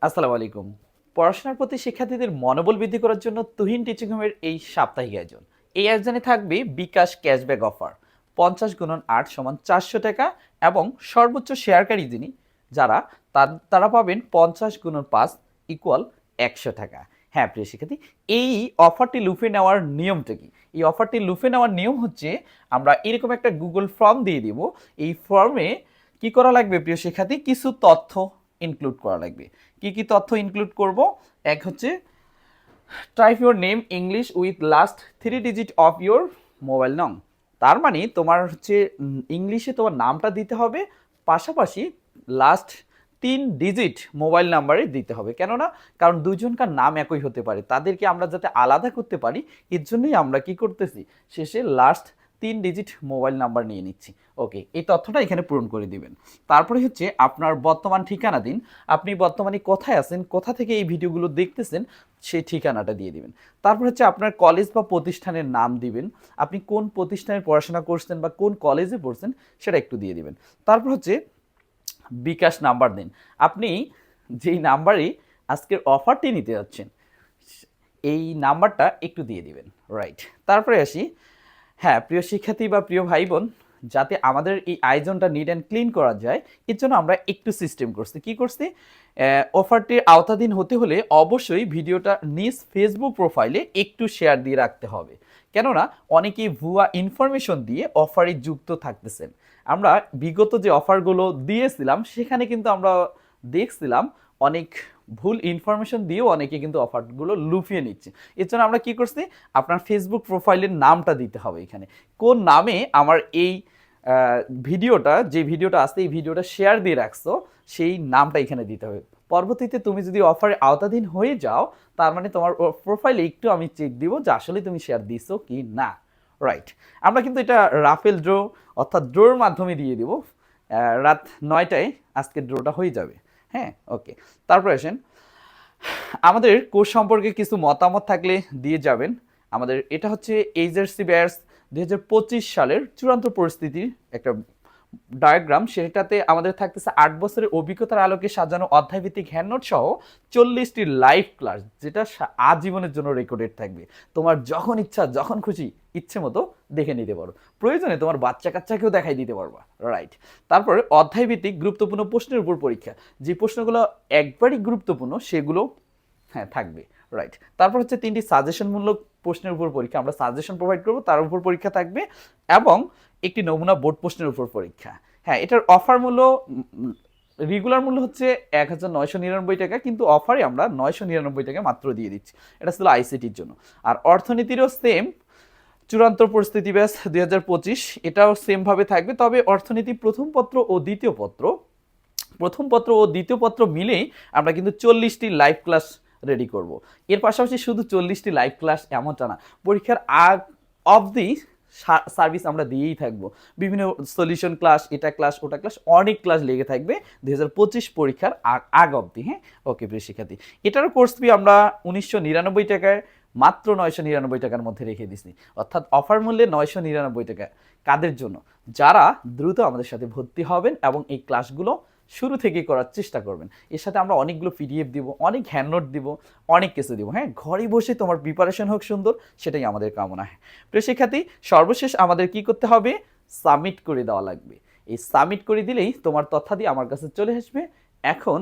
আসসালামু আলাইকুম। পড়াশোনার প্রতি শিক্ষার্থীদের মনোবল বৃদ্ধি করার জন্য তুহিন টিচিং হোমের এই সাপ্তাহিক আয়োজন। এই আয়োজনে থাকবে বিকাশ ক্যাশব্যাক অফার 50 × 8 = 400 টাকা এবং সর্বোচ্চ শেয়ারকারী যিনি যারা তারা পাবেন 50 × 5 = 100 টাকা। হ্যাঁ প্রিয় শিক্ষার্থী, এই অফারটি লুফে নেওয়ার নিয়মটা কি? এই অফারটি লুফে নেওয়ার নিয়ম হচ্ছে আমরা এরকম একটা গুগল ফর্ম দিয়ে দিব। এই ফর্মে কি করা লাগবে প্রিয় শিক্ষার্থী? কিছু তথ্য ইনক্লুড করা লাগবে। কি কি তথ্য ইনক্লুড করব? এক হচ্ছে type your name English with last 3 digit of your mobile নং। তার মানে তোমার হচ্ছে ইংলিশে তোমার নামটা দিতে হবে, পাশাপাশি লাস্ট 3 ডিজিট মোবাইল নাম্বারে দিতে হবে। কেননা কারণ দুজনকার নাম একই হতে পারে, তাদেরকে আমরা যাতে আলাদা করতে পারি এর জন্যই আমরা কি করতেছি, শেষে লাস্ট 3 ডিজিট মোবাইল নাম্বার নিয়ে নিচ্ছি। ওকে, এই তথ্যটা এখানে পূরণ করে দিবেন। তারপরে হচ্ছে আপনার বর্তমান ঠিকানা দিন। আপনি বর্তমানে কোথায় আছেন, কোথা থেকে এই ভিডিওগুলো দেখতেছেন সেই ঠিকানাটা দিয়ে দিবেন। তারপর হচ্ছে আপনার কলেজ বা প্রতিষ্ঠানের নাম দিবেন। আপনি কোন প্রতিষ্ঠানে পড়াশোনা করছেন বা কোন কলেজে পড়ছেন সেটা একটু দিয়ে দিবেন। তারপর হচ্ছে বিকাশ নাম্বার দিন। আপনি যেই নাম্বারে আজকের অফারটি নিতে যাচ্ছেন এই নাম্বারটা একটু দিয়ে দিবেন। রাইট, তারপরে আসি, হ্যাঁ প্রিয় শিক্ষার্থী বা প্রিয় ভাই বোন, যাতে আমাদের এই আয়োজনটা নিট অ্যান্ড ক্লিন করা যায় এর জন্য আমরা একটু সিস্টেম করছি। কি করছি? অফারটির আওতাধীন হতে হলে অবশ্যই ভিডিওটা নিজ ফেসবুক প্রোফাইলে একটু শেয়ার দিয়ে রাখতে হবে। কেননা অনেকেই ভুয়া ইনফরমেশন দিয়ে অফারে যুক্ত থাকতেছেন। আমরা বিগত যে অফারগুলো দিয়েছিলাম সেখানে কিন্তু আমরা দেখছিলাম অনেক ভুল ইনফরমেশন দিয়েও অনেকে কিন্তু অফারগুলো লুফিয়ে নিচ্ছে। এর জন্য আমরা কি করছি, আপনার ফেসবুক প্রোফাইলের নামটা দিতে হবে এখানে। কোন নামে আমার এই ভিডিওটা, যে ভিডিওটা আসছে এই ভিডিওটা শেয়ার দিয়ে রাখছো সেই নামটা এখানে দিতে হবে। পরবর্তীতে তুমি যদি অফারে আওতাধীন হয়ে যাও তার মানে তোমার প্রোফাইলে একটু আমি চেক দিব যে আসলে তুমি শেয়ার দিছো কি না। রাইট, আমরা কিন্তু এটা রাফেল ড্র অর্থাৎ ড্রোর মাধ্যমে দিয়ে দিব। রাত 9টায় আজকের ড্রোটা হয়ে যাবে। হ্যাঁ ওকে, তারপর আসেন আমাদের কোর্স সম্পর্কে কিছু মতামত থাকলে দিয়ে যাবেন। আমাদের এটা হচ্ছে এইচএসসি ব্যাচ 2025 সালের চূড়ান্ত পরিস্থিতির একটা ডায়াগ্রাম। সেটাতে আমাদের থাকতেছে 8 বছরের অভিজ্ঞতার আলোকে সাজানো অধ্যায়ভিত্তিক হ্যান্ডনোট সহ 40টি লাইভ ক্লাস, যেটা আজীবনের জন্য রেকর্ডেড থাকবে। তোমার যখন ইচ্ছা যখন খুশি ইচ্ছে মতো দেখে নিতে পারো, প্রয়োজনে তোমার বাচ্চা কাচ্চাকেও দেখাই দিতে পারবা। রাইট, তারপরে অধ্যায়ভিত্তিক গুরুত্বপূর্ণ প্রশ্নের উপর পরীক্ষা, যে প্রশ্নগুলো একবারই গুরুত্বপূর্ণ সেগুলো হ্যাঁ থাকবে। রাইট, তারপর হচ্ছে 3টি সাজেশনমূলক প্রশ্নের উপর পরীক্ষা, আমরা সাজেশন প্রোভাইড করবো, তার উপর পরীক্ষা থাকবে, এবং একটি নমুনা বোর্ড প্রশ্নের উপর পরীক্ষা। হ্যাঁ, এটার অফার মূল্য রেগুলার মূল্য হচ্ছে 1999 টাকা, কিন্তু অফারে আমরা 999 টাকা মাত্র দিয়ে দিচ্ছি। এটা ছিল আইসিটির জন্য। আর অর্থনীতিরও সেম চূড়ান্ত পরিস্থিতি ব্যাস 2025, এটাও সেমভাবে থাকবে। তবে অর্থনীতি প্রথম পত্র ও দ্বিতীয় পত্র মিলেই আমরা কিন্তু 40টি লাইভ ক্লাস রেডি করব। এর পাশাপাশি শুধু 40টি লাইভ ক্লাস এমনটা না, পরীক্ষার আগ অবধি সার্ভিস আমরা দিয়েই থাকবো। বিভিন্ন সলিউশন ক্লাস, এটা ক্লাস ওটা ক্লাস, অনেক ক্লাস লেগে থাকবে 2025 পরীক্ষার আগ অবধি। হ্যাঁ ওকে প্রিয় শিক্ষার্থী, এটারও কোর্স ফি আমরা 1999 টাকায় মাত্র 999 টাকার মধ্যে রেখে দিছি। অর্থাৎ অফার মূল্যে 999 টাকা। কাদের জন্য? যারা দ্রুত আমাদের সাথে ভর্তি হবেন এবং এই ক্লাসগুলো শুরু থেকে করার চেষ্টা করবেন। এর সাথে আমরা অনেকগুলো পিডিএফ দিব, অনেক হ্যান্ডনোট দিব, অনেক কিছু দিব। হ্যাঁ, ঘরে বসে তোমার প্রিপারেশন হোক সুন্দর, সেটাই আমাদের কামনা। প্রিয় শিক্ষার্থী, সর্বশেষ আমাদের কি করতে হবে? সাবমিট করে দেওয়া লাগবে। এই সাবমিট করে দিলেই তোমার তথ্যাদি আমার কাছে চলে আসবে। এখন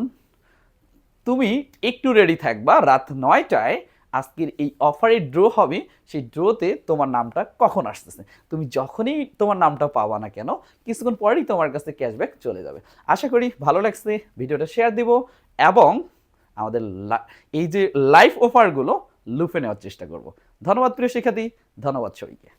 তুমি একটু রেডি থাকবা, রাত 9টায় আজকের এই অফারে ড্র হবে। সেই ড্রোতে তোমার নামটা কখন আসতেছে, তুমি যখনই তোমার নামটা পাবা না কেন কিছুক্ষণ পরেই তোমার কাছে ক্যাশব্যাক চলে যাবে। আশা করি ভালো লাগছে, ভিডিওটা শেয়ার দিব এবং আমাদের এই যে লাইভ অফারগুলো লুফে নেওয়ার চেষ্টা করব। ধন্যবাদ প্রিয় শিক্ষার্থী, ধন্যবাদ সবাইকে।